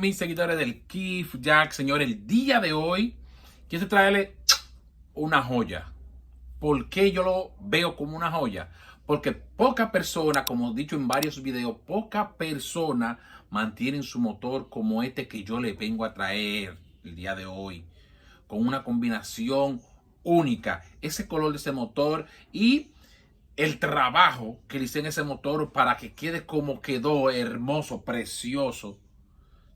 mis seguidores del kiff, Jack, señor, el día de hoy quiero traerle una joya. ¿Por qué yo lo veo como una joya? Porque pocas personas, como he dicho en varios videos, pocas personas mantienen su motor como este que yo le vengo a traer el día de hoy. Con una combinación única. Ese color de ese motor y el trabajo que le hice en ese motor para que quede como quedó, hermoso, precioso.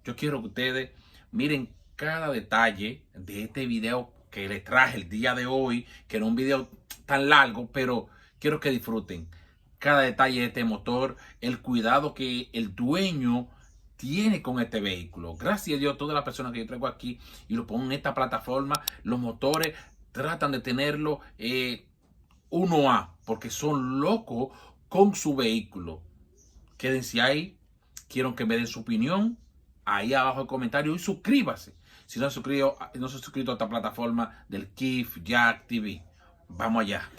Yo quiero que ustedes miren cada detalle de este video que les traje el día de hoy, que no es un video tan largo, pero quiero que disfruten cada detalle de este motor, el cuidado que el dueño tiene con este vehículo. Gracias a Dios, todas las personas que yo traigo aquí y lo pongo en esta plataforma, los motores tratan de tenerlo 1A, porque son locos con su vehículo. Quédense ahí, quiero que me den su opinión ahí abajo en el comentario y suscríbase si no se ha suscrito a esta plataforma del kiff, Jack TV. Vamos allá.